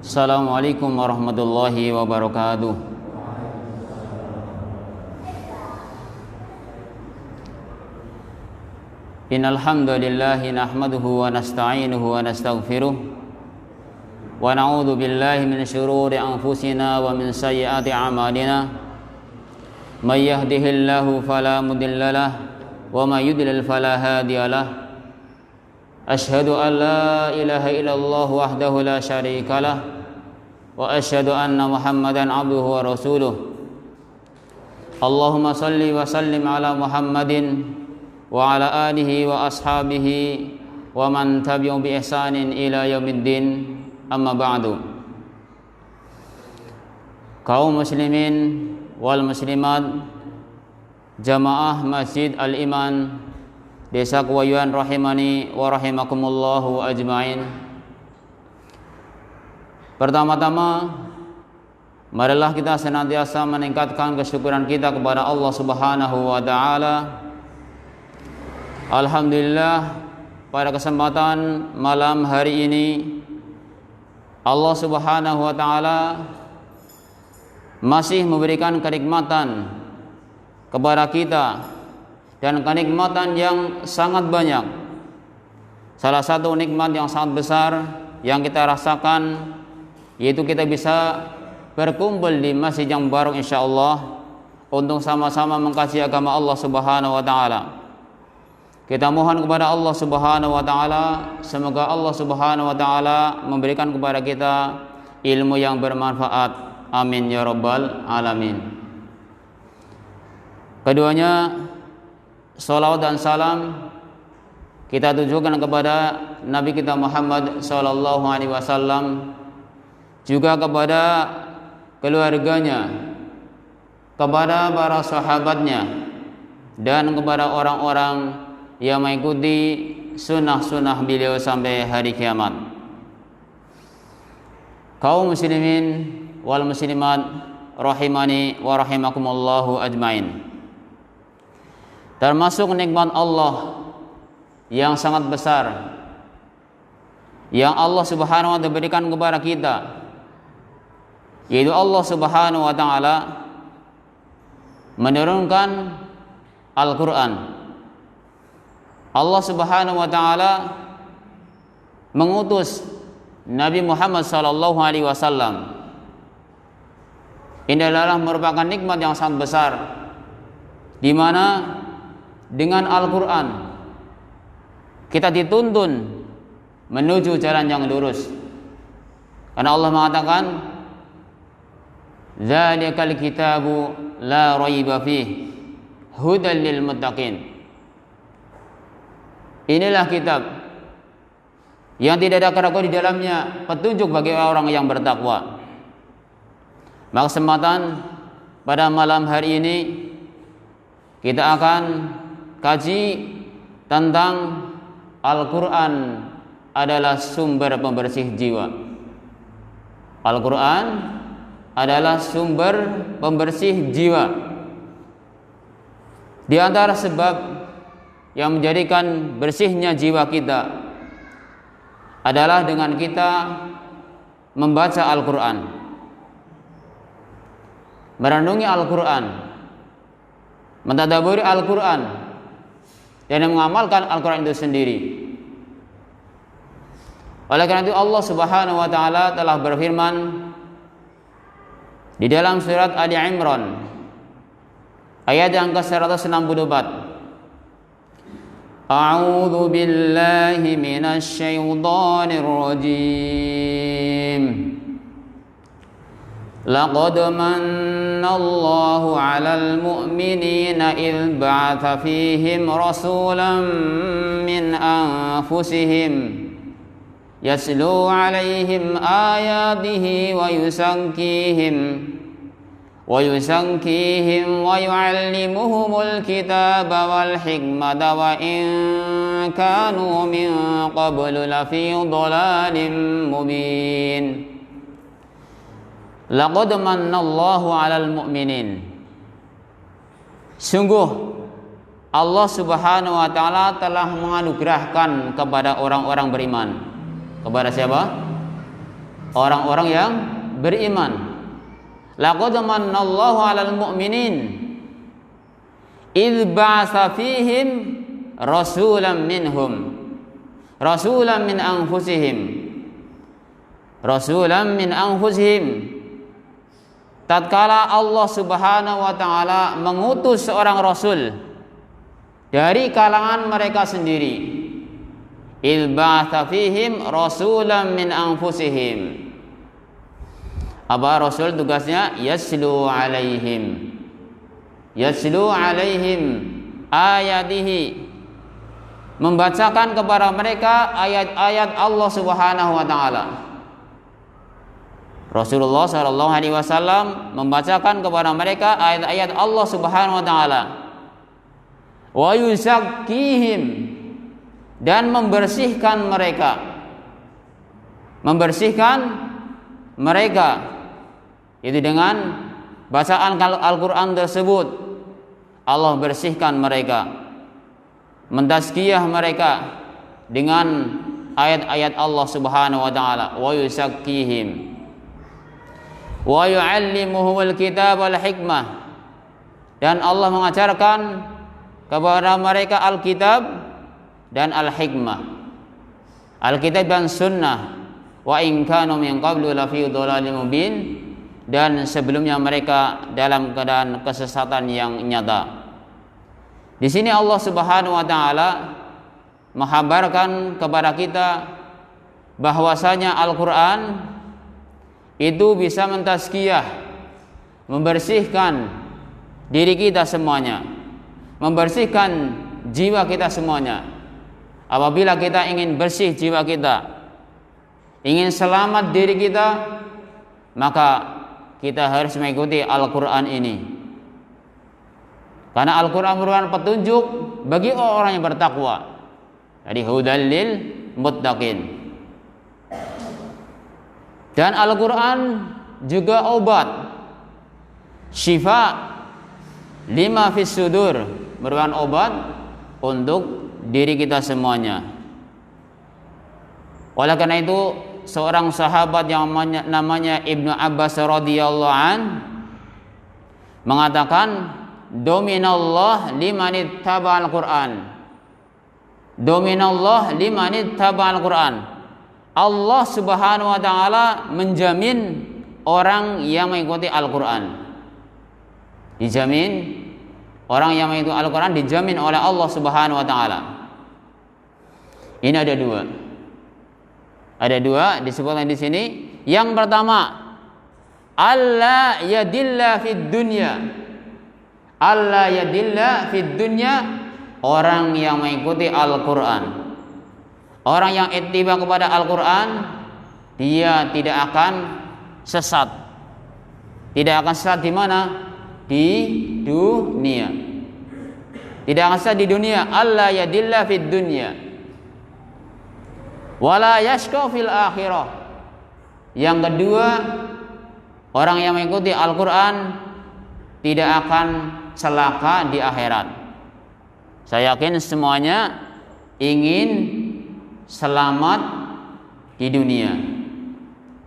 Assalamualaikum warahmatullahi wabarakatuh. Innal hamdalillah nahmaduhu wa nasta'inuhu wa nastaghfiruh wa na'udzu billahi min shururi anfusina wa min sayyiati a'malina. May yahdihillahu fala mudilla lahu wa may yudlil fala hadiya lahu. Asyhadu an la ilaha illallah wahdahu la syarika lah wa asyhadu anna Muhammadan abduhu wa rasuluh. Allahumma salli wa sallim ala Muhammadin wa ala alihi wa ashabihi wa man tabi'u bi ihsanin ila yaumiddin. Amma ba'du. Kaum muslimin wal muslimat jamaah Masjid Al-Iman Desa Kewayuan rahimani wa rahimakumullahu ajmain. Pertama-tama, marilah kita senantiasa meningkatkan kesyukuran kita kepada Allah Subhanahu wa taala. Alhamdulillah, pada kesempatan malam hari ini Allah Subhanahu wa taala masih memberikan kenikmatan kepada kita, dan kenikmatan yang sangat banyak. Salah satu nikmat yang sangat besar yang kita rasakan yaitu kita bisa berkumpul di masjid yang baru insyaallah untuk sama-sama mengkaji agama Allah Subhanahu wa taala. Kita mohon kepada Allah Subhanahu wa taala, semoga Allah Subhanahu wa taala memberikan kepada kita ilmu yang bermanfaat. Amin ya rabbal alamin. Keduanya, salawat dan salam kita tujukan kepada Nabi kita Muhammad sallallahu alaihi wasallam, juga kepada keluarganya, kepada para sahabatnya, dan kepada orang-orang yang mengikuti sunnah-sunnah beliau sampai hari kiamat. Kaum muslimin wal muslimat rahimani wa rahimakumullahu ajmain. Termasuk nikmat Allah yang sangat besar yang Allah Subhanahu wa taala berikan kepada kita, yaitu Allah Subhanahu wa taala menurunkan Al-Qur'an. Allah Subhanahu wa taala mengutus Nabi Muhammad sallallahu alaihi wasallam. Ini adalah merupakan nikmat yang sangat besar, di mana dengan Al-Quran kita dituntun menuju jalan yang lurus. Karena Allah mengatakan, "Dzalikal kitabu la raiba fih hudal lil muttaqin." Inilah kitab yang tidak ada keraguan di dalamnya, petunjuk bagi orang yang bertakwa. Maka kesempatan pada malam hari ini kita akan kaji tentang Al-Quran adalah sumber pembersih jiwa. Al-Quran adalah sumber pembersih jiwa. Di antara sebab yang menjadikan bersihnya jiwa kita adalah dengan kita membaca Al-Quran, merenungi Al-Quran, mentadaburi Al-Quran, dan mengamalkan Al-Quran itu sendiri. Oleh karena itu Allah Subhanahu wa taala telah berfirman di dalam surat Ali Imran ayat yang ke-164. A'udzu billahi minasy syaithanir rajim. Laqad manallahu 'alal mu'minina idh ba'atha fihim rasulan min anfusihim yatlu 'alaihim ayatihi wa yuzakkihim wa yu'allimuhumul kitaba wal hikmata wa in kanu min qablu lafi dhalalin mubin. Laqad manallahu 'alal mu'minin. Sungguh Allah Subhanahu wa taala telah menganugerahkan kepada orang-orang beriman. Kepada siapa? orang-orang yang beriman. Laqad manallahu 'alal mu'minin idz ba'atsa fihim rasulan minhum rasulan min anfusihim tatkala Allah Subhanahu wa taala mengutus seorang rasul dari kalangan mereka sendiri. Idz ba'atsa fihim rasulan min anfusihim. Apa rasul tugasnya? Yaslu alaihim ayatihi, membacakan kepada mereka ayat-ayat Allah Subhanahu wa taala. Rasulullah sallallahu alaihi wasallam membacakan kepada mereka ayat-ayat Allah Subhanahu wa taala. Wa yuzakkihim, dan membersihkan mereka itu dengan bacaan Al-Qur'an tersebut. Allah bersihkan mereka, mentazkiyah mereka dengan ayat-ayat Allah Subhanahu wa taala. Wa yuzakkihim wa yu'allimuhumul kitab wal hikmah, dan Allah mengajarkan kepada mereka Alkitab dan Al-Hikmah, Alkitab dan Sunnah. Wa in kanu min qablu lafi dhalalin mubin, dan sebelumnya mereka dalam keadaan kesesatan yang nyata. Di sini Allah Subhanahu wa taala menghabarkan kepada kita bahwasanya Al-Qur'an itu bisa mentazkiyah, membersihkan diri kita semuanya, membersihkan jiwa kita semuanya. Apabila kita ingin bersih jiwa kita, ingin selamat diri kita, maka kita harus mengikuti Al-Quran ini. Karena Al-Quran merupakan petunjuk bagi orang yang bertakwa. Jadi hudal lil muttaqin. Dan Al-Quran juga obat, syifa lima fis sudur, merupakan obat untuk diri kita semuanya. Oleh karena itu, seorang sahabat yang namanya Ibnu Abbas radhiyallahu an mengatakan, dominallah limanittaba'al Qur'an. Dominallah limanittaba'al Qur'an. Allah Subhanahu wa taala menjamin orang yang mengikuti Al-Qur'an. Dijamin orang yang mengikuti Al-Qur'an dijamin oleh Allah Subhanahu wa taala. Ini ada dua. Ada dua disebutkan di sini. Yang pertama, alla yadilla fid dunya. Alla yadilla fid dunya, orang yang mengikuti Al-Qur'an. Orang yang ittiba kepada Al-Qur'an, dia tidak akan sesat. Tidak akan sesat di mana? Di dunia. Tidak akan sesat di dunia. Alla yadilla fid dunya wala yashqa fil akhirah. Yang kedua, orang yang mengikuti Al-Qur'an tidak akan celaka di akhirat. Saya yakin semuanya ingin selamat di dunia.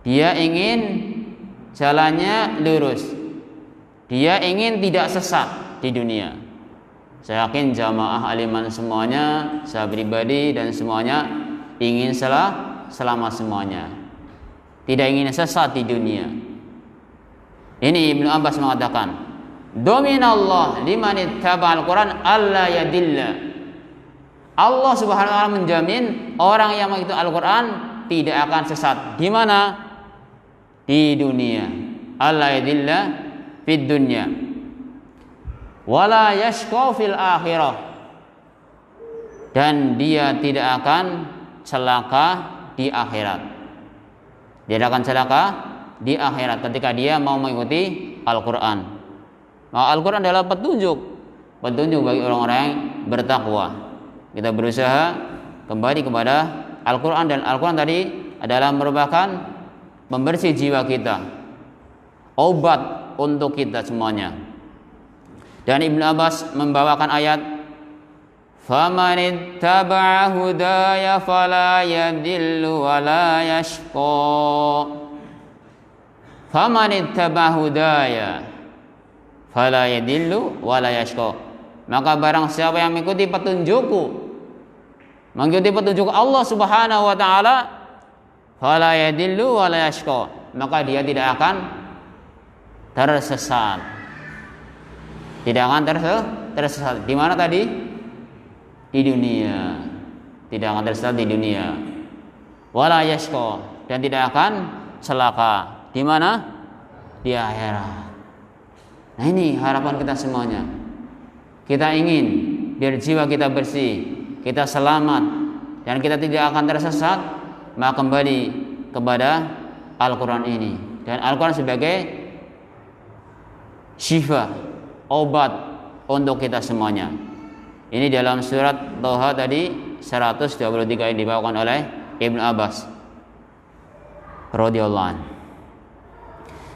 Dia ingin jalannya lurus. Dia ingin tidak sesat di dunia. Saya yakin jamaah aliman semuanya, saya pribadi dan semuanya ingin selamat semuanya. Tidak ingin sesat di dunia. Ini Ibnu Abbas mengatakan, dominallah limanittaba'al Qur'an alla yadilla. Allah Subhanahu wa taala menjamin orang yang mengikuti Al-Qur'an tidak akan sesat. Di mana? Di dunia. Alla yadilla fid dunya wala yashqa fil akhirah, dan dia tidak akan celaka di akhirat. Dia akan celaka di akhirat ketika dia mau mengikuti Al-Qur'an. Nah, Al-Qur'an adalah petunjuk bagi orang-orang yang bertakwa. Kita berusaha kembali kepada Al-Qur'an, dan Al-Qur'an tadi adalah merupakan pembersih jiwa kita, obat untuk kita semuanya. Dan Ibnu Abbas membawakan ayat, faman ittaba'a hudaya fala yadillu wa la yashqa. Faman ittaba hudaya fala yadillu wala yashqa. Maka barang siapa yang mengikuti petunjukku, mengikuti petunjuk Allah Subhanahu wa taala, fala yadillu wala yashqa, maka dia tidak akan tersesat. Tidak akan tersesat. Di mana tadi? Di dunia. Tidak akan tersesat di dunia. Wala yashqa, dan tidak akan celaka. Di mana? Di akhirat. Nah, ini harapan kita semuanya. Kita ingin biar jiwa kita bersih, kita selamat, dan kita tidak akan tersesat, maka kembali kepada Al-Quran ini. Dan Al-Quran sebagai syifa, obat untuk kita semuanya. Ini dalam surat Thaha tadi 123 yang dibawakan oleh Ibnu Abbas radhiyallahu anhu.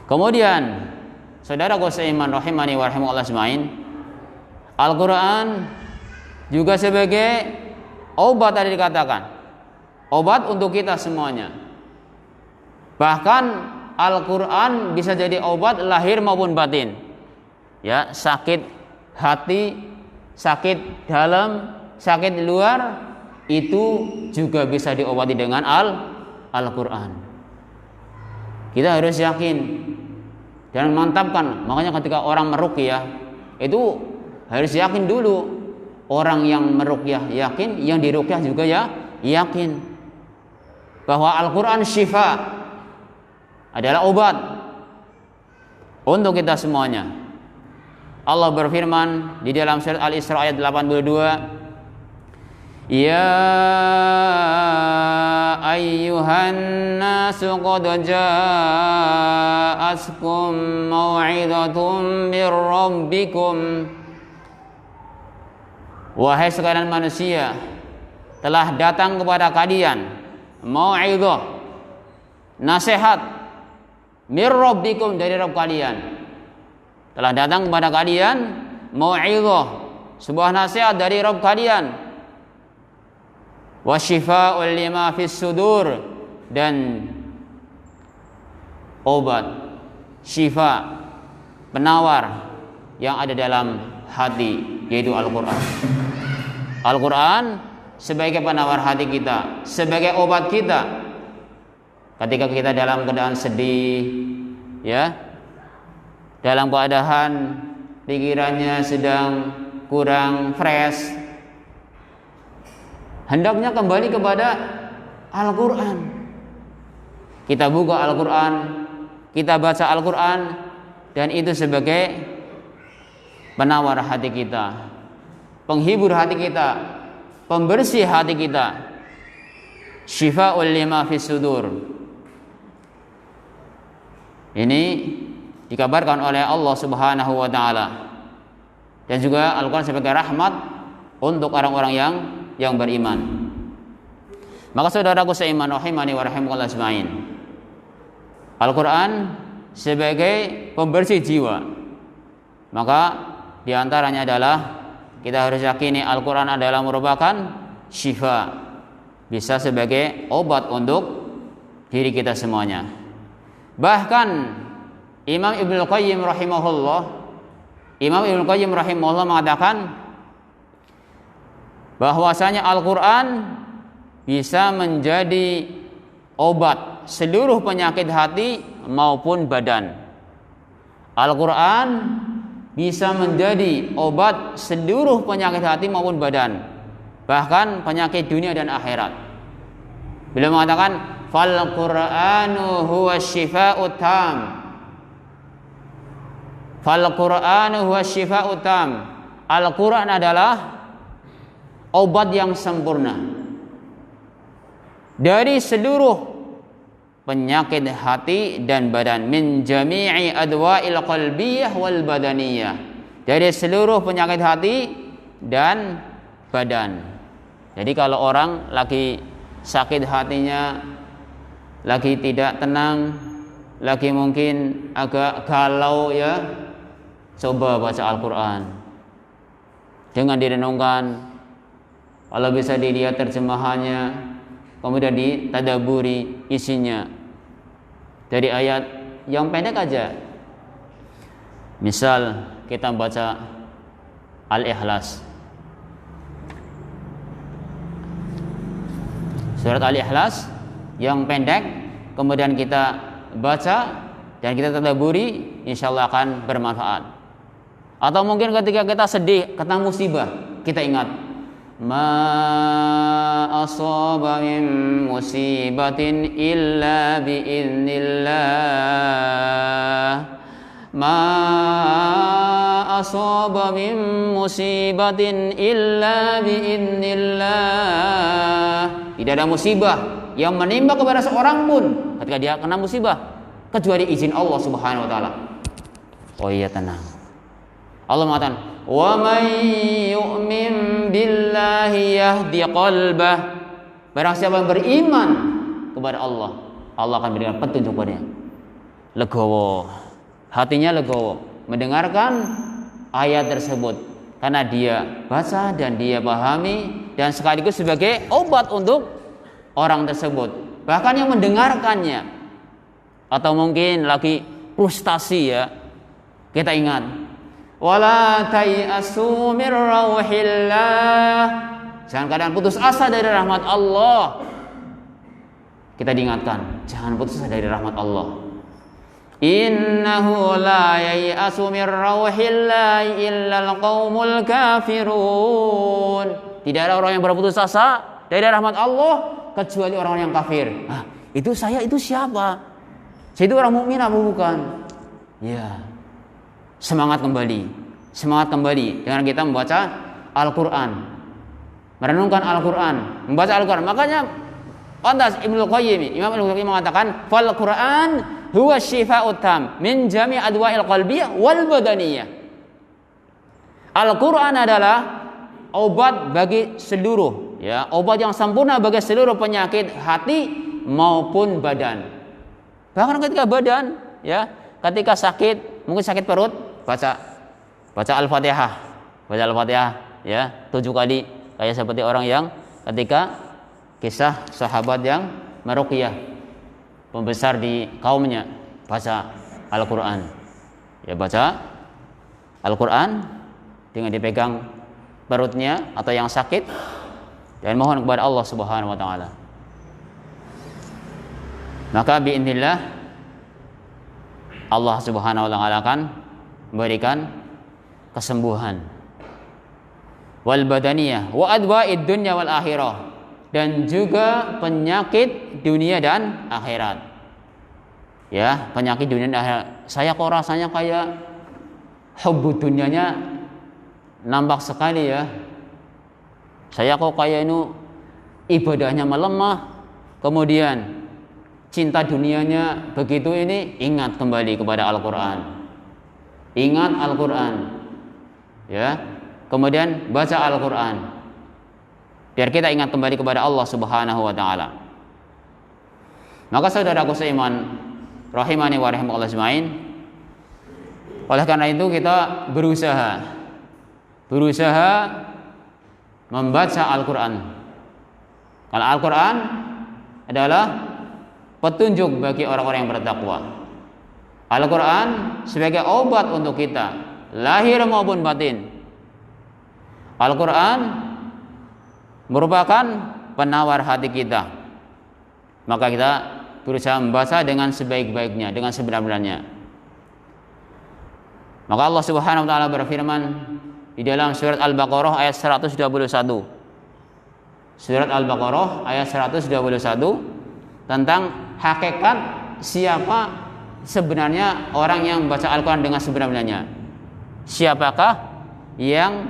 Kemudian, saudaraku seiman rahimani wa rahimakumullah ajmain, Al-Quran juga sebagai obat tadi dikatakan, obat untuk kita semuanya. Bahkan Al-Quran bisa jadi obat lahir maupun batin. Ya, sakit hati, sakit dalam, sakit luar, itu juga bisa diobati dengan Al-Quran. Kita harus yakin dan mantapkan. Makanya ketika orang meruqyah itu harus yakin dulu. Orang yang meruqyah yakin, yang diruqyah juga ya yakin bahwa Al-Quran syifa, adalah obat untuk kita semuanya. Allah berfirman di dalam surat Al-Isra ayat 82, Ya ayyuhan nasu qad ja'atkum mau'izatum mir rabbikum. Wahai sekalian manusia, telah datang kepada kalian mau'izah, nasihat, mir rabbikum, dari Rabb kalian. Telah datang kepada kalian mau'izah, sebuah nasihat dari Rabb kalian. Wa syifa'ul lima fis sudur, dan obat, syifa, penawar yang ada dalam hati, yaitu Al-Quran. Al-Quran sebagai penawar hati kita, sebagai obat kita ketika kita dalam keadaan sedih, ya, dalam keadaan pikirannya sedang kurang fresh, hendaknya kembali kepada Al-Quran. Kita buka Al-Quran, kita baca Al-Quran, dan itu sebagai penawar hati kita, penghibur hati kita, pembersih hati kita. Syifa'ul lima fis sudur. Ini dikabarkan oleh Allah Subhanahu wa taala. Dan juga Al-Quran sebagai rahmat untuk orang-orang yang beriman. Maka saudaraku seiman rahimani wa rahimakumullah ajmain, Al-Quran sebagai pembersih jiwa. Maka diantaranya adalah kita harus yakini Al-Quran adalah merupakan syifa, bisa sebagai obat untuk diri kita semuanya. Bahkan Imam Ibnu Qayyim rahimahullah mengatakan bahwasanya Al-Quran bisa menjadi obat seluruh penyakit hati maupun badan. Al-Quran bisa menjadi obat seluruh penyakit hati maupun badan, bahkan penyakit dunia dan akhirat. Beliau mengatakan fal Qur'anu huwa syifa'ut tam. Fal Qur'anu huwa syifa'ut tam. Al-Quran adalah obat yang sempurna dari seluruh penyakit hati dan badan, min jami'i adwa'il qalbiyah wal badaniyah, dari seluruh penyakit hati dan badan. Jadi kalau orang lagi sakit hatinya, lagi tidak tenang, lagi mungkin agak galau, ya, coba baca Al-Quran dengan direnungkan. Kalau bisa dilihat terjemahannya, kemudian ditadaburi isinya, dari ayat yang pendek aja. Misal kita baca Al-Ikhlas. Surat Al-Ikhlas yang pendek, kemudian kita baca dan kita tadabburi, insyaallah akan bermanfaat. Atau mungkin ketika kita sedih, kena musibah, kita ingat ma asaba min musibatin illa biiznillah, ma asaba min musibatin illa biiznillah. Tidak ada musibah yang menimpa kepada seorang pun ketika dia kena musibah kecuali izin Allah Subhanahu wa taala. Oh iya, tenang. Allah mengatakan, "Wa may yu'min billahi yahdi qalbah." Barang siapa yang beriman kepada Allah, Allah akan berikan petunjuk padanya. Legowo. Hatinya legowo mendengarkan ayat tersebut karena dia baca dan dia pahami dan sekaligus sebagai obat untuk orang tersebut. Bahkan yang mendengarkannya. Atau mungkin lagi frustasi ya. Kita ingat, wala tayasu mir rauhillah. Jangan kadang putus asa dari rahmat Allah. Kita diingatkan, jangan putus asa dari rahmat Allah. Innahu la yayasu mir rauhillah illal qaumul kafirun. Tidak ada orang yang berputus asa dari rahmat Allah kecuali orang-orang yang kafir. Itu saya itu siapa? Saya itu orang mukmin apa bukan? Ya. Semangat kembali dengan kita membaca Al-Qur'an. Merenungkan Al-Qur'an, membaca Al-Qur'an. Makanya pantas Imam Ibnu Qayyim mengatakan, "Fal Qur'an huwa syifa'ut tam min jami' adwa'il qalbiyah wal badaniyah." Al-Qur'an adalah obat bagi seluruh, ya, obat yang sempurna bagi seluruh penyakit hati maupun badan. Bahkan ketika badan, ya, ketika sakit, mungkin sakit perut, baca Al-Fatihah, ya, 7 kali, kayak seperti orang yang ketika kisah sahabat yang meruqyah pembesar di kaumnya, baca Al-Qur'an. Ya, baca Al-Qur'an dengan dipegang perutnya atau yang sakit dan mohon kepada Allah Subhanahu wa taala. Maka biidznillah Allah Subhanahu wa taala akan memberikan kesembuhan wal badaniyah wa adwa'id dunya wal akhirah, dan juga penyakit dunia dan akhirat. Ya, penyakit dunia dan akhirat. Saya kok rasanya kayak hubbu dunianya nampak sekali ya. Saya kok kayak ini ibadahnya melemah, kemudian cinta dunianya begitu ini. Ingat kembali kepada Al-Qur'an. Ingat Al-Qur'an. Ya. Kemudian baca Al-Qur'an. Biar kita ingat kembali kepada Allah Subhanahu wa taala. Maka saudaraku seiman, rahimani wa rahimakumullah ajmain. Oleh karena itu kita berusaha membaca Al-Qur'an. Karena Al-Qur'an adalah petunjuk bagi orang-orang yang bertakwa. Al-Qur'an sebagai obat untuk kita, lahir maupun batin. Al-Qur'an merupakan penawar hati kita. Maka kita berusaha membaca dengan sebaik-baiknya, dengan sebenar-benarnya. Maka Allah Subhanahu wa taala berfirman di dalam surat Al-Baqarah ayat 121. Surat Al-Baqarah ayat 121 tentang hakikat siapa sebenarnya orang yang membaca Al-Quran dengan sebenar-benarnya. Siapakah yang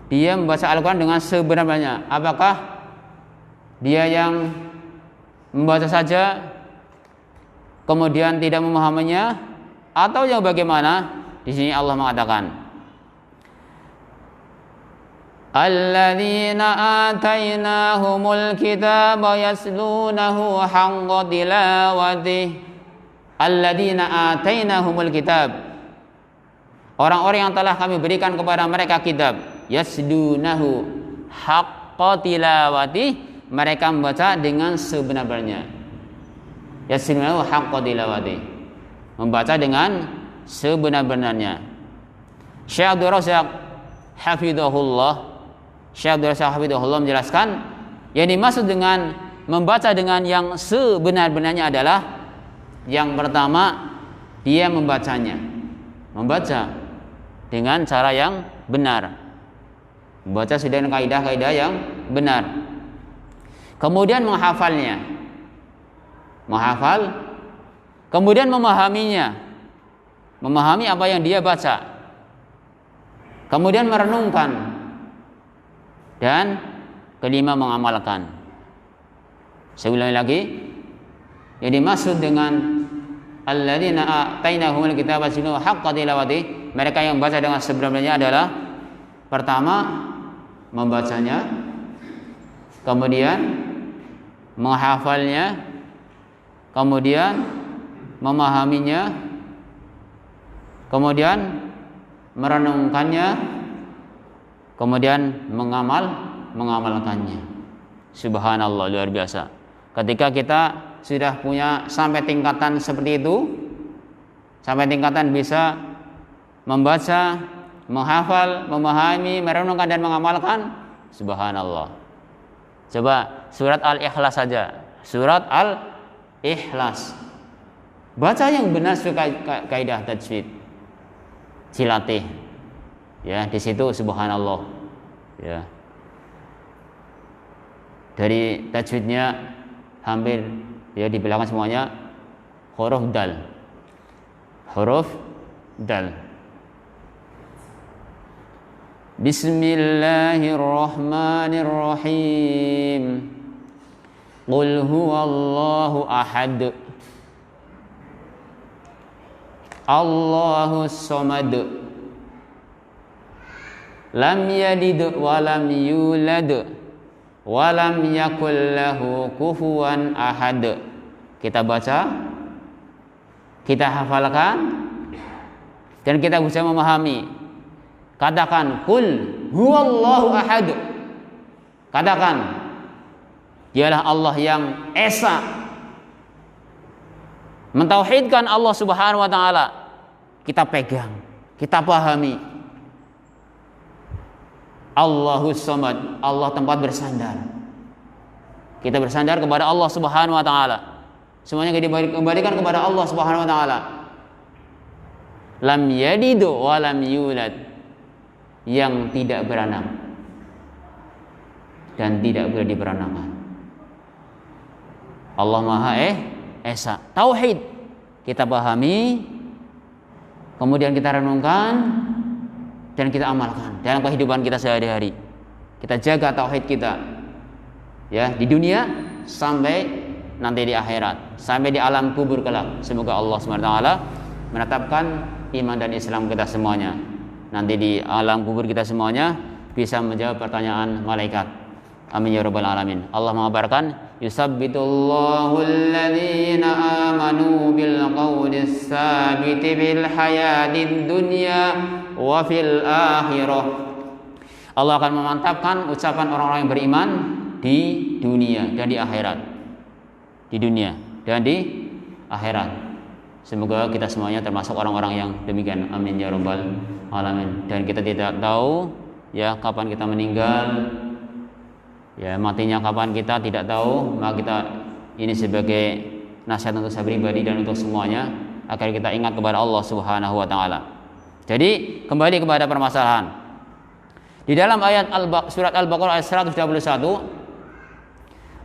dia membaca Al-Quran dengan sebenar-benarnya? Apakah dia yang membaca saja kemudian tidak memahaminya, atau yang bagaimana? Di sini Allah mengatakan, alladzina atainahumul kitaba yaslunahu haqqa tilawatih. Alladzina atainahumul kitab, orang-orang yang telah kami berikan kepada mereka kitab, yaslunahu haqqa tilawatih, mereka membaca dengan sebenar-benarnya. Yaslunahu haqqa tilawatih. membaca dengan sebenar-benarnya. Syekh Abdul Razak hafizahullah menjelaskan yang dimaksud dengan membaca dengan yang sebenar-benarnya adalah yang pertama, dia membaca dengan cara yang benar, membaca dengan kaidah-kaidah yang benar, kemudian menghafal, kemudian memahami apa yang dia baca, kemudian merenungkan, dan kelima mengamalkan. Saya ulangi lagi, yang dimaksud dengan alladzina atainahumul kitaba yatlunahu haqqa tilawati, mereka yang membaca dengan sebenarnya adalah pertama membacanya, kemudian menghafalnya, kemudian memahaminya, kemudian merenungkannya, kemudian mengamalkannya. Subhanallah, luar biasa. Ketika kita sudah punya sampai tingkatan seperti itu, sampai tingkatan bisa membaca, menghafal, memahami, merenungkan dan mengamalkan, subhanallah. Coba surat Al-Ikhlas saja, surat Al-Ikhlas. Baca yang benar sesuai kaidah tajwid. Dilatih. Ya, di situ subhanallah. Ya. Dari tajwidnya hampir ya di belakang semuanya huruf dal. Bismillahirrahmanirrahim. Qul huwallahu ahad, Allahus samad, lam yalid wa lam yulad wa lam yakul lahu kufuwan ahad. Kita baca, kita hafalkan, dan kita bisa memahami. Katakan qul huwallahu ahad. Katakan dialah Allah yang esa. Mentauhidkan Allah Subhanahu wa taala. Kita pegang, kita pahami. Allahus samad, Allah tempat bersandar. Kita bersandar kepada Allah Subhanahu wa taala. Semuanya dikembalikan kepada Allah Subhanahu wa taala. Lam yalid wa lam yulad, yang tidak beranak dan tidak boleh diberanakan. Allah Maha Esa. Tauhid kita pahami, kemudian kita renungkan dan kita amalkan dalam kehidupan kita sehari-hari. Kita jaga tauhid kita, ya, di dunia sampai nanti di akhirat, sampai di alam kubur kelak. Semoga Allah SWT menetapkan iman dan Islam kita semuanya. Nanti di alam kubur kita semuanya bisa menjawab pertanyaan malaikat. Amin ya rabbal alamin. Allah mengabarkan, yusabbitullahu alladhina amanu bil qawlis sabiti bil hayatid dunya wa fil akhirah. Allah akan memantapkan ucapan orang-orang yang beriman di dunia dan di akhirat. Di dunia dan di akhirat. Semoga kita semuanya termasuk orang-orang yang demikian. Amin ya rabbal alamin. Dan kita tidak tahu ya kapan kita meninggal, ya matinya kapan kita tidak tahu. Maka kita ini sebagai nasihat untuk saya pribadi dan untuk semuanya, agar kita ingat kepada Allah Subhanahu wa taala. Jadi kembali kepada permasalahan di dalam ayat surat Al-Baqarah ayat 121,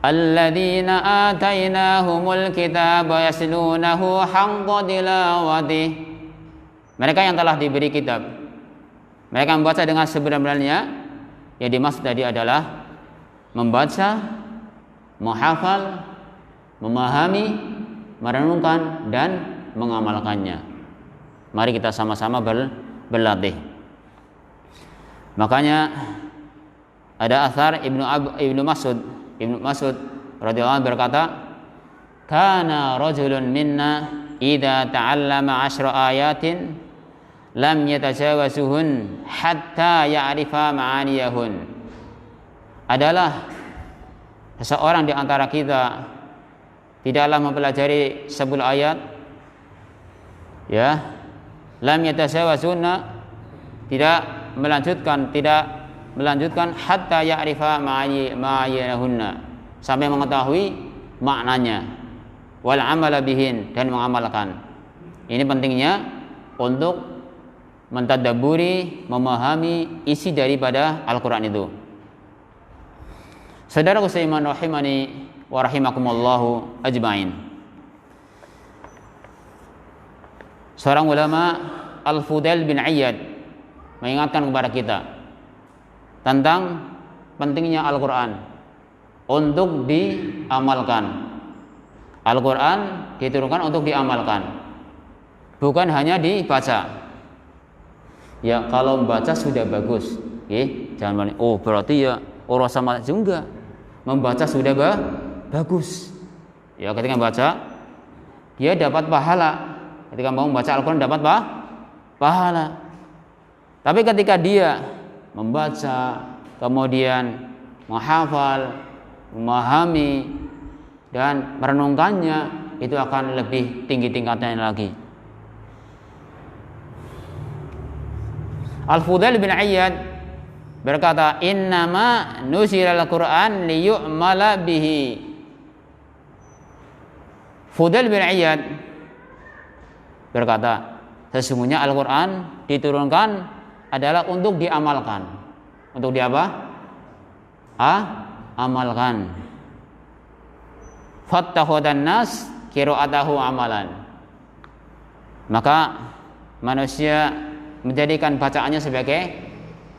alladzina atainahumul kitaba yaslunahu haqqa tilawati. Mereka yang telah diberi kitab, mereka membaca dengan sebenar-benarnya. Yang dimaksud tadi adalah membaca, menghafal, memahami, merenungkan dan mengamalkannya. Mari kita sama-sama berlatih. Makanya ada athar Ibnu Mas'ud radhiyallahu anhu berkata, kana rajulun minna idza ta'allama 10 ayatin lam yatajawazuhun hatta ya'rifa ma'aniyahun. Adalah seseorang di antara kita tidaklah mempelajari 10 ayat Ya, lam yatasawazuna, tidak melanjutkan hatta ya'rifa ma'ayyahunna, sampai mengetahui maknanya, wal amala bihin, dan mengamalkan. Ini pentingnya untuk mentadabburi, memahami isi daripada Al-Quran itu. Saudaraku seiman rahimani wa rahimakumullahu ajmain. Seorang ulama, Al-Fudail bin Iyad, mengingatkan kepada kita tentang pentingnya Al-Quran untuk diamalkan. Al-Quran diturunkan untuk diamalkan, bukan hanya dibaca. Ya, kalau membaca sudah bagus, jangan balik. Oh, berarti ya orang sama juga. Membaca sudah bagus. Ya, ketika membaca dia dapat pahala. Ketika mau membaca Al-Quran dapat pahala. Tapi ketika dia membaca, kemudian menghafal, memahami, dan merenungkannya, itu akan lebih tinggi tingkatnya lagi. Al-Fudail bin Iyad berkata, innama nusilal Quran liyu'mala bihi. Fudail bin Iyad berkata, sesungguhnya Al-Quran diturunkan adalah untuk diamalkan. Untuk diapa? Amalkan. Fattahudan nas qira'atahu amalan. Maka manusia menjadikan bacaannya sebagai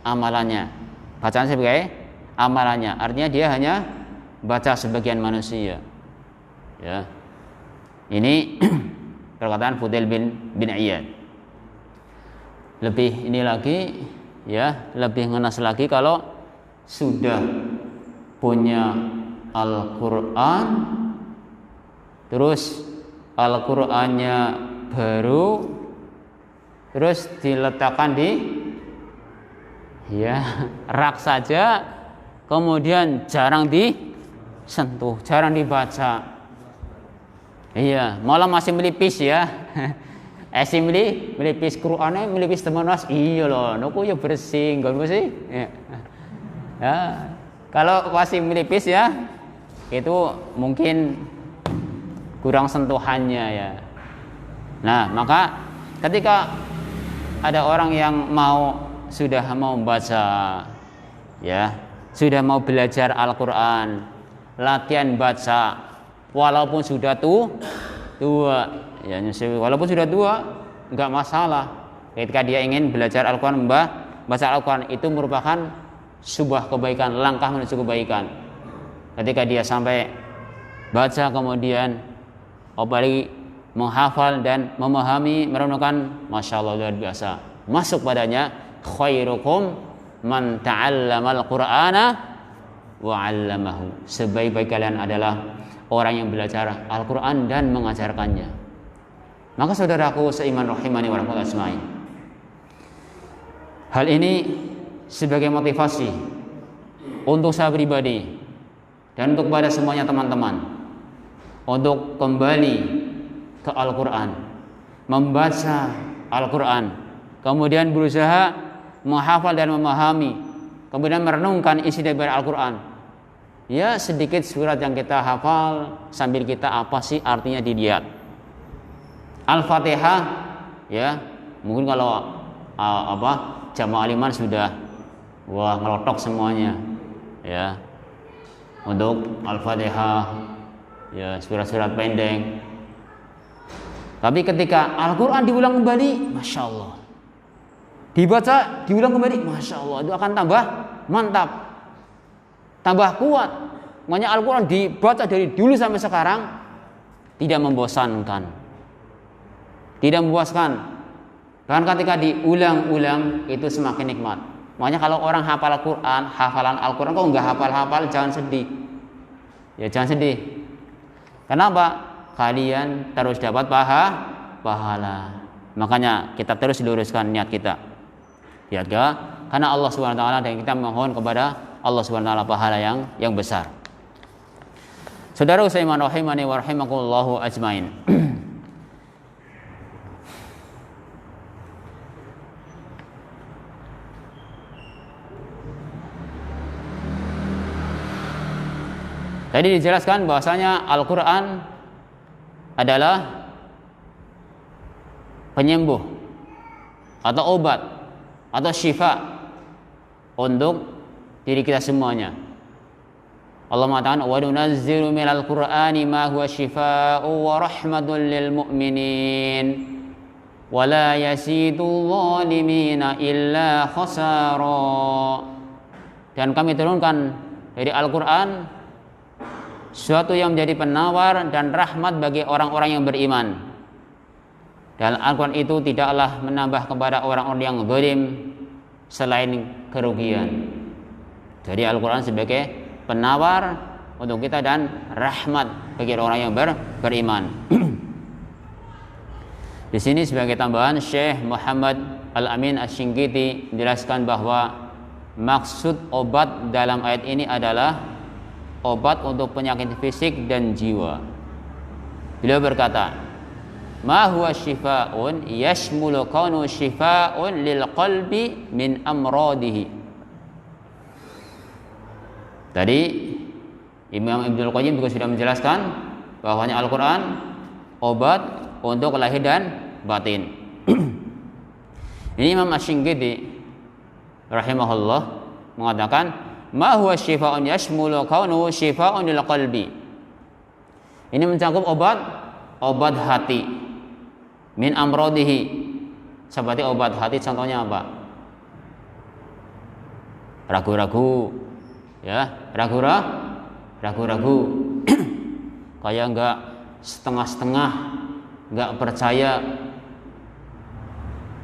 amalannya. Bacaan sebagai amalannya. Artinya dia hanya baca sebagian manusia. Ya. Ini perkataan Fudail bin Iyad. Lebih ini lagi, ya, lebih ngenas lagi kalau sudah punya Al-Quran, terus Al-Qurannya baru, terus diletakkan di rak saja, kemudian jarang disentuh, jarang dibaca. Iya, malah masih melipis ya. Melipis Qur'ane, melipis teman mas. Iya loh, nuku ya bersih, enggak sih? Ya. Kalau masih melipis ya, itu mungkin kurang sentuhannya ya. Nah, maka ketika ada orang yang sudah mau membaca, ya, sudah mau belajar Al-Quran, latihan baca, walaupun sudah tua, ya, walaupun sudah tua, enggak masalah. Ketika dia ingin belajar Al-Quran, membaca Al-Quran, itu merupakan sebuah kebaikan, langkah menuju kebaikan. Ketika dia sampai baca, kemudian apalagi menghafal dan memahami, merenungkan, masya Allah, luar biasa. Masuk padanya, khairukum man ta'allamal Qur'ana wa 'allamahu. Sebaik-baik kalian adalah orang yang belajar Al-Quran dan mengajarkannya. Maka saudaraku seiman rahimani wa rahmatullahi, hal ini sebagai motivasi untuk saya pribadi dan untuk pada semuanya teman-teman untuk kembali ke Al-Quran, membaca Al-Quran, kemudian berusaha menghafal dan memahami, kemudian merenungkan isi dari Al-Quran. Ya, sedikit surat yang kita hafal sambil kita apa sih artinya dilihat. Al-Fatihah, ya, mungkin kalau jamaah aliman sudah ngelotok semuanya, ya. Untuk Al-Fatihah, ya, surat-surat pendek. Tapi ketika Al-Quran diulang kembali, masya Allah, dibaca diulang kembali, masya Allah, itu akan tambah mantap, tambah kuat. Makanya Al-Quran dibaca dari dulu sampai sekarang tidak membosankan, tidak mempuaskan. Bahkan ketika diulang-ulang itu semakin nikmat. Makanya kalau orang hafal Al-Quran, hafalan Al-Quran kok nggak hafal-hafal, jangan sedih. Ya, jangan sedih. Kenapa? Kalian terus dapat pahala. Makanya kita terus luruskan niat kita. Ya, karena Allah Subhanahu wa taala, dan kita mohon kepada Allah Subhanahu wa taala pahala yang besar. Saudara Usaiman rahimani wa rahimakumullahu ajmain. Tadi dijelaskan bahwasanya Al-Quran adalah penyembuh atau obat atau syifa untuk diri kita semuanya. Allah mengatakan wa nunazzilu minal Qur'ani ma huwa syifaa'un wa rahmatun lil mu'minin wa la yazidu zalimina illa khasara. Dan kami turunkan dari Al-Quran suatu yang menjadi penawar dan rahmat bagi orang-orang yang beriman. Dan Al-Quran itu tidaklah menambah kepada orang-orang yang zalim selain kerugian. Jadi Al-Quran sebagai penawar untuk kita dan rahmat bagi orang yang beriman. Di sini sebagai tambahan, Syekh Muhammad Al-Amin Asy-Syinqiti menjelaskan bahwa maksud obat dalam ayat ini adalah obat untuk penyakit fisik dan jiwa. Beliau berkata, "Ma huwa syifaa'un yashmulu kaunu syifaa'un lil qalbi min amradihi." Tadi Imam Ibnul Qayyim juga sudah menjelaskan bahwasanya Al-Quran obat untuk lahir dan batin. Ini Imam Asy-Syinqiti rahimahullah mengatakan ma huwa syifaa'un yashmulu kaunu syifaa'un lil qalbi. Ini mencakup obat hati min amradihi. Seperti obat hati contohnya apa? Ragu-ragu, ya, ragu-ragu. Kayak enggak setengah-setengah, enggak percaya,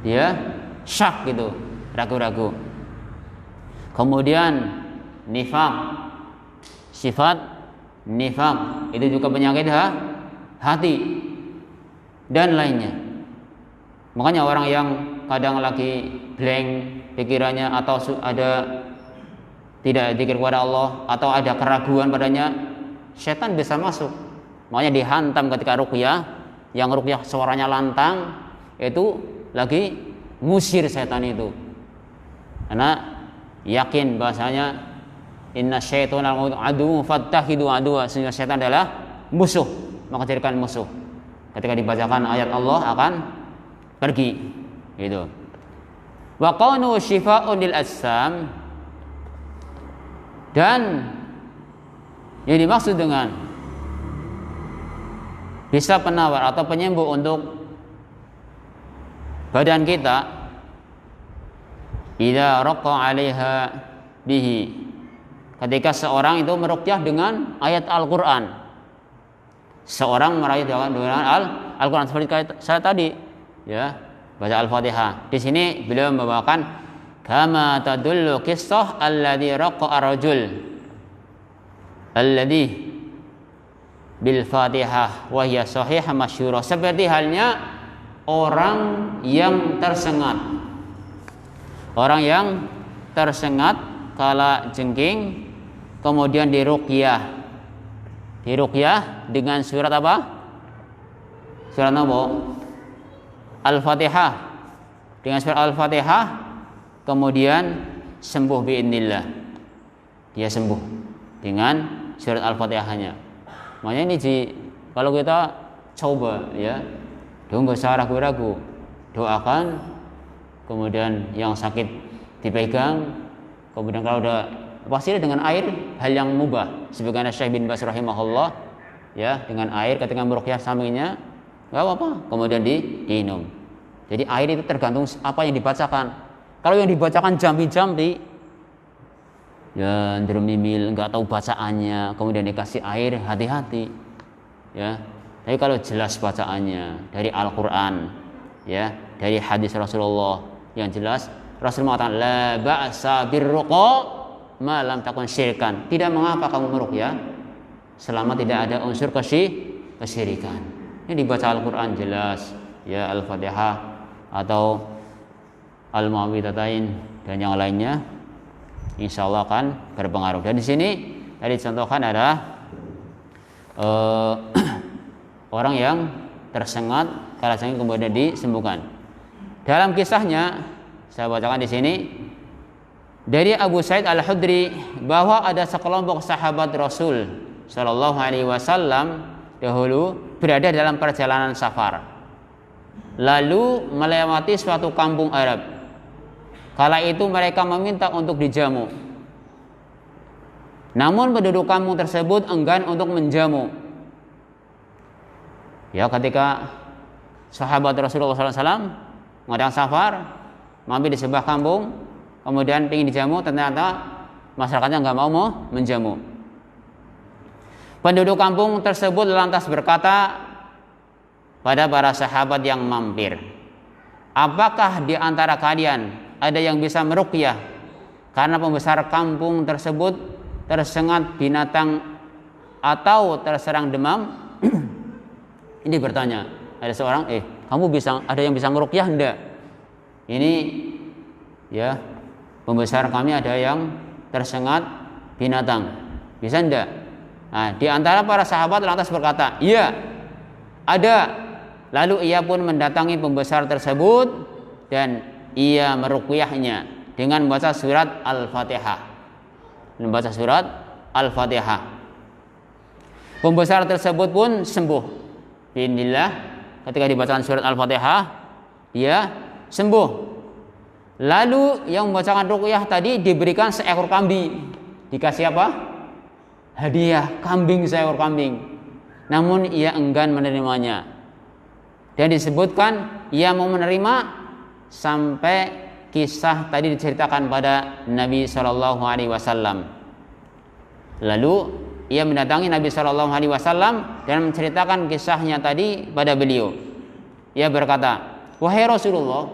ya, syak gitu, ragu-ragu. Kemudian nifaq, sifat nifaq itu juga penyakit hati dan lainnya. Makanya orang yang kadang lagi blank pikirannya atau ada tidak dzikir kepada Allah atau ada keraguan padanya, setan bisa masuk. Makanya dihantam ketika ruqyah, yang ruqyah suaranya lantang itu lagi ngusir setan itu. Karena yakin bahasanya inna syaitana aduwwun fattakhidhu aduwwa, sehingga setan adalah musuh, maka jadikan musuh. Ketika dibacakan ayat Allah akan pergi gitu. Wa qawnu syifaa'un lil ajsam, dan yang dimaksud dengan bisa penawar atau penyembuh untuk badan kita, idza raqa 'alaiha bihi, ketika seorang itu meruqyah dengan ayat Al-Quran. Seorang meraih dengan Al-Quran seperti saya tadi, ya, baca Al-Fatihah. Di sini beliau membawakan kama tadullu qissah alladhi raqa ar-rajul alladhi bil Fatihah wa hiya sahihah masyhurah, seperti halnya orang yang tersengat. Orang yang tersengat kala jengking kemudian diruqyah dengan surat apa? Surat apa? Al-Fatihah. Dengan surat Al-Fatihah kemudian sembuh biidznillah. Dia sembuh dengan surat Al-Fatihahnya. Makanya ini kalau kita coba, ya, nggak usah ragu-ragu, doakan, kemudian yang sakit dipegang, kemudian kalau udah pasti dengan air, hal yang mubah. Sebagaimana Syekh bin Baz rahimahullah, ya, dengan air ketika meruqyah sampingnya nggak apa-apa, kemudian diminum. Jadi air itu tergantung apa yang dibacakan. Kalau yang dibacakan jambi-jambi, ya, dermimil, nggak tahu bacaannya, kemudian dikasih air, hati-hati, ya. Tapi kalau jelas bacaannya dari Al-Quran, ya, dari hadis Rasulullah yang jelas, Rasul mengatakan la ba'sa birruqa ma lam takun syirkan. Tidak mengapa kamu meruqyah selama tidak ada unsur kesyirikan. Ini dibaca Al-Quran jelas, ya, Al-Fatihah atau Al-Mu'awwidhatain dan yang lainnya, insya Allah akan berpengaruh. Dan di sini tadi dicontohkan adalah orang yang tersengat kala jengking kemudian disembuhkan. Dalam kisahnya saya bacakan di sini dari Abu Sa'id Al-Khudri bahwa ada sekelompok sahabat Rasul Shallallahu Alaihi Wasallam dahulu berada dalam perjalanan safar, lalu melewati suatu kampung Arab. Kala itu mereka meminta untuk dijamu. Namun penduduk kampung tersebut enggan untuk menjamu. Ya, ketika sahabat Rasulullah SAW mengadakan safar, mampir di sebuah kampung, kemudian ingin dijamu, ternyata masyarakatnya nggak mau menjamu. Penduduk kampung tersebut lantas berkata pada para sahabat yang mampir, apakah di antara kalian ada yang bisa meruqyah karena pembesar kampung tersebut tersengat binatang atau terserang demam? Ini bertanya, ada seorang, ada yang bisa meruqyah enggak? Ini ya, pembesar kami ada yang tersengat binatang, bisa enggak? Nah, di antara para sahabat lantas berkata, iya, ada. Lalu ia pun mendatangi pembesar tersebut dan ia meruqyahnya dengan membaca surat Al-Fatihah. Membaca surat Al-Fatihah. Pembesar tersebut pun sembuh. Bismillah, ketika dibacakan surat Al-Fatihah, dia sembuh. Lalu yang membacakan ruqyah tadi diberikan seekor kambing. Dikasih apa? Hadiah kambing, seekor kambing. Namun ia enggan menerimanya. Dan disebutkan ia mau menerima sampai kisah tadi diceritakan pada Nabi Shallallahu Alaihi Wasallam. Lalu ia mendatangi Nabi Shallallahu Alaihi Wasallam dan menceritakan kisahnya tadi pada beliau. Ia berkata, wahai Rasulullah,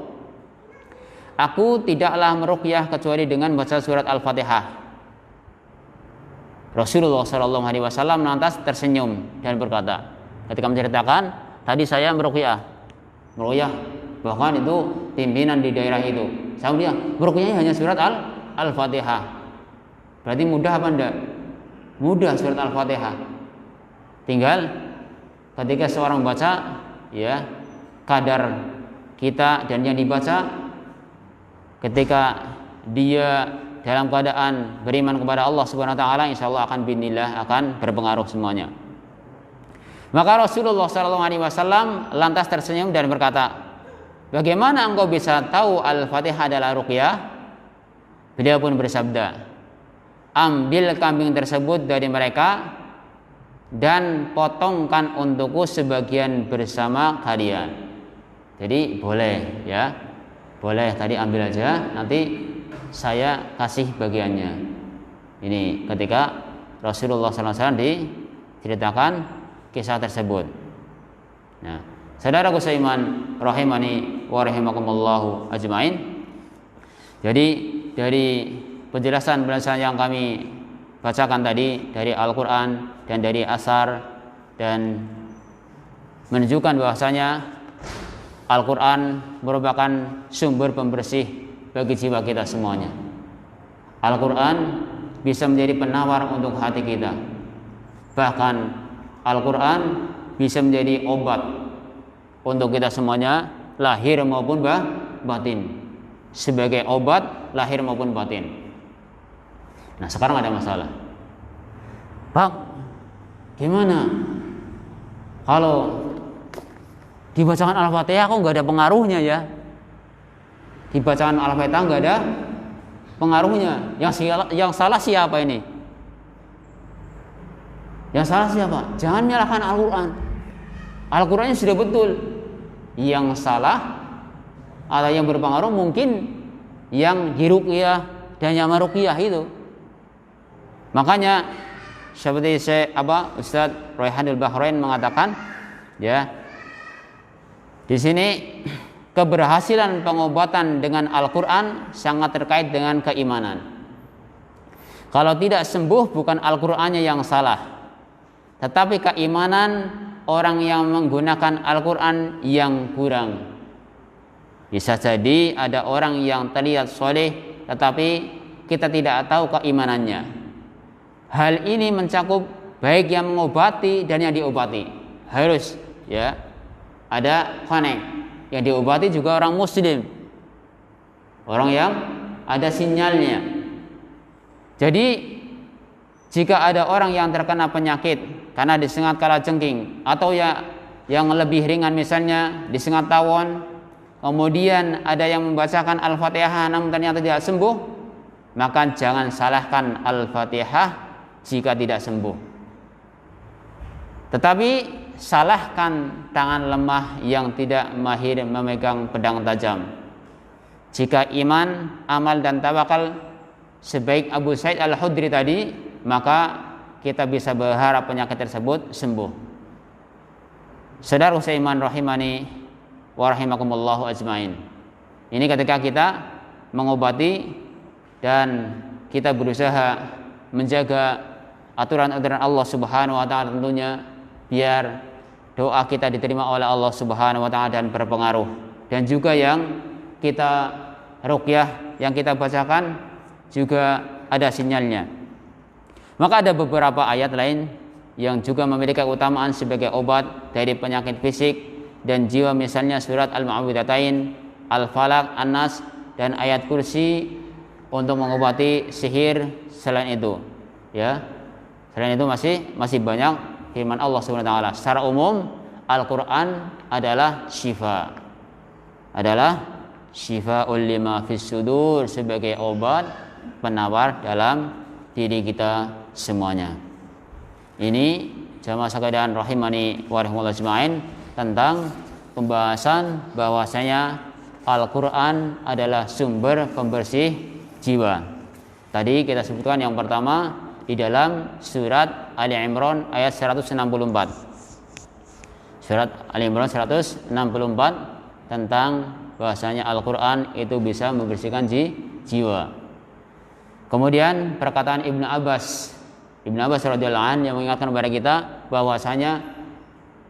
aku tidaklah meruqyah kecuali dengan baca surat Al-Fatihah. Rasulullah Shallallahu Alaihi Wasallam lantas tersenyum dan berkata, ketika menceritakan, tadi saya meruqyah, bahkan itu pimpinan di daerah itu. Saya bilang, meruqyahnya hanya surat Al-Fatihah. Berarti mudah apa enggak? Mudah surat Al-Fatihah. Tinggal ketika seorang baca, ya, kadar kita dan yang dibaca, ketika dia dalam keadaan beriman kepada Allah Subhanahu wa taala, insyaallah akan binillah akan berpengaruh semuanya. Maka Rasulullah SAW lantas tersenyum dan berkata, bagaimana engkau bisa tahu Al-Fatihah adalah ruqyah? Beliau pun bersabda, ambil kambing tersebut dari mereka dan potongkan untukku sebagian bersama kalian. Jadi boleh, ya, boleh, tadi ambil aja, nanti saya kasih bagiannya. Ini ketika Rasulullah SAW diceritakan kisah tersebut. Nah, saudaraku seiman rahimani wa rahimakumullahu ajmain. Jadi dari penjelasan yang kami bacakan tadi dari Al-Quran dan dari Asar, dan menunjukkan bahwasanya Al-Quran merupakan sumber pembersih bagi jiwa kita semuanya. Al-Quran bisa menjadi penawar untuk hati kita. Bahkan Al-Quran bisa menjadi obat untuk kita semuanya, lahir maupun batin. Sebagai obat lahir maupun batin. Nah, sekarang ada masalah. Pak, gimana kalau dibacakan Al-Fatihah kok nggak ada pengaruhnya ya? Dibacakan Al-Fatihah nggak ada pengaruhnya. Yang salah siapa ini? Yang salah siapa? Jangan menyalahkan Al-Quran. Al-Qurannya sudah betul. Yang salah atau yang berpengaruh mungkin yang diruqyah dan yang meruqyah itu. Makanya seperti Ustaz Raihanul Bahrain mengatakan, ya, di sini keberhasilan pengobatan dengan Al-Quran sangat terkait dengan keimanan. Kalau tidak sembuh bukan Al-Qurannya yang salah, tetapi keimanan orang yang menggunakan Al-Quran yang kurang. Bisa jadi ada orang yang terlihat soleh tetapi kita tidak tahu keimanannya. Hal ini mencakup baik yang mengobati dan yang diobati. Harus, ya, ada connect. Yang diobati juga orang muslim, orang yang ada sinyalnya. Jadi jika ada orang yang terkena penyakit karena disengat kalajengking, atau ya yang lebih ringan misalnya disengat tawon, kemudian ada yang membacakan Al-Fatihah namun ternyata tidak sembuh, maka jangan salahkan Al-Fatihah jika tidak sembuh, tetapi salahkan tangan lemah yang tidak mahir memegang pedang tajam. Jika iman, amal dan tawakal sebaik Abu Sa'id Al-Khudri tadi, maka kita bisa berharap penyakit tersebut sembuh. Saudara seiman rahimani wa rahimakumullahu ajmain. Ini ketika kita mengobati dan kita berusaha menjaga aturan-aturan Allah Subhanahu wa taala, tentunya biar doa kita diterima oleh Allah Subhanahu wa taala dan berpengaruh. Dan juga yang kita ruqyah, yang kita bacakan juga ada sinyalnya. Maka ada beberapa ayat lain yang juga memiliki keutamaan sebagai obat dari penyakit fisik dan jiwa, misalnya surat Al-Mu'awwidhatain, Al-Falaq, An-Nas, dan ayat kursi untuk mengobati sihir. Selain itu, ya, selain itu masih banyak firman Allah Subhanahu wa taala. Secara umum Al-Qur'an adalah syifa. Adalah syifaul lima fis sudur, sebagai obat penawar dalam diri kita semuanya. Ini jamaah sekalian rahimani wa rahimakumullah ajmain, tentang pembahasan bahwasanya Al-Qur'an adalah sumber pembersih jiwa. Tadi kita sebutkan yang pertama di dalam surat Ali Imran ayat 164. Surat Ali Imran 164 tentang bahwasanya Al-Qur'an itu bisa membersihkan jiwa. Kemudian perkataan Ibnu Abbas radhiyallahu anhu yang mengingatkan kepada kita bahwasanya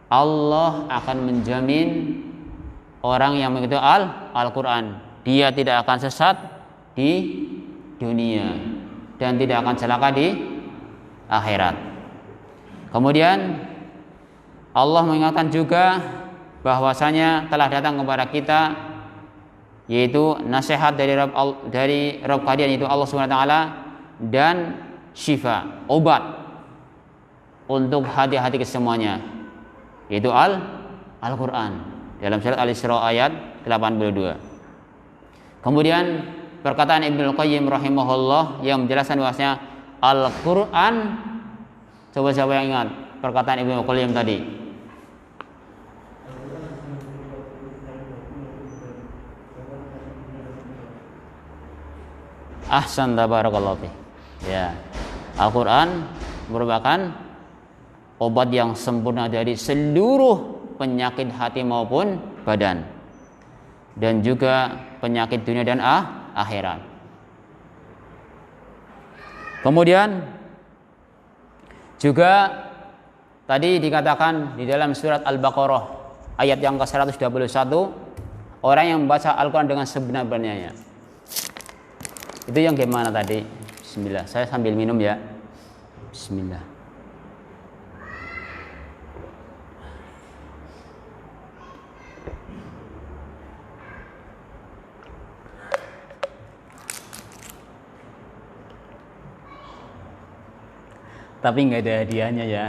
Allah akan menjamin orang yang mengikuti Al-Qur'an, dia tidak akan sesat di dunia dan tidak akan celaka di akhirat. Kemudian Allah mengingatkan juga bahwasanya telah datang kepada kita yaitu nasihat dari Rabb kalian, yaitu Allah Subhanahu wa taala, dan syifa, obat untuk hati-hati kesemuanya, yaitu Al-Qur'an dalam surat Al-Isra ayat 82. Kemudian perkataan Ibnu Qayyim rahimahullah yang menjelaskan bahwasanya Al-Qur'an, coba siapa yang ingat perkataan Ibnu Qayyim tadi? Ahsan, tabarakallahu fi. Ya. Al-Qur'an merupakan obat yang sempurna dari seluruh penyakit hati maupun badan, dan juga penyakit dunia dan akhirat. Kemudian juga tadi dikatakan di dalam surat Al-Baqarah ayat yang ke-121, orang yang membaca Al-Quran dengan sebenar-benarnya. Itu yang gimana tadi? Bismillah, saya sambil minum ya. Bismillah. Tapi nggak ada hadiahnya ya.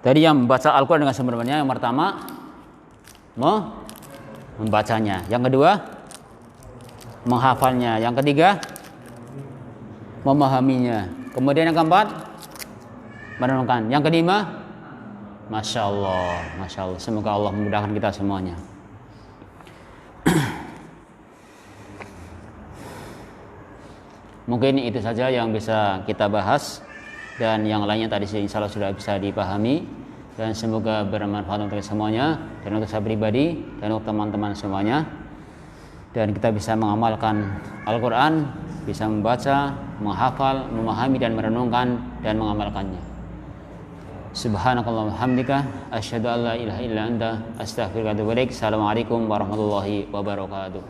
Tadi yang membaca Al-Quran dengan sebenarnya, yang pertama membacanya, yang kedua menghafalnya, yang ketiga memahaminya, kemudian yang keempat merenungkan, yang kelima Masya Allah, semoga Allah memudahkan kita semuanya. Mungkin itu saja yang bisa kita bahas, dan yang lainnya tadi insya Allah sudah bisa dipahami, dan semoga bermanfaat untuk semuanya, dan untuk saya pribadi dan untuk teman-teman semuanya, dan kita bisa mengamalkan Al-Quran, bisa membaca, menghafal, memahami dan merenungkan dan mengamalkannya. Subhanakallahumma hamdika asyhadu an la ilaha illa anta astaghfiruka wa atubu ilaik. Assalamualaikum warahmatullahi wabarakatuh.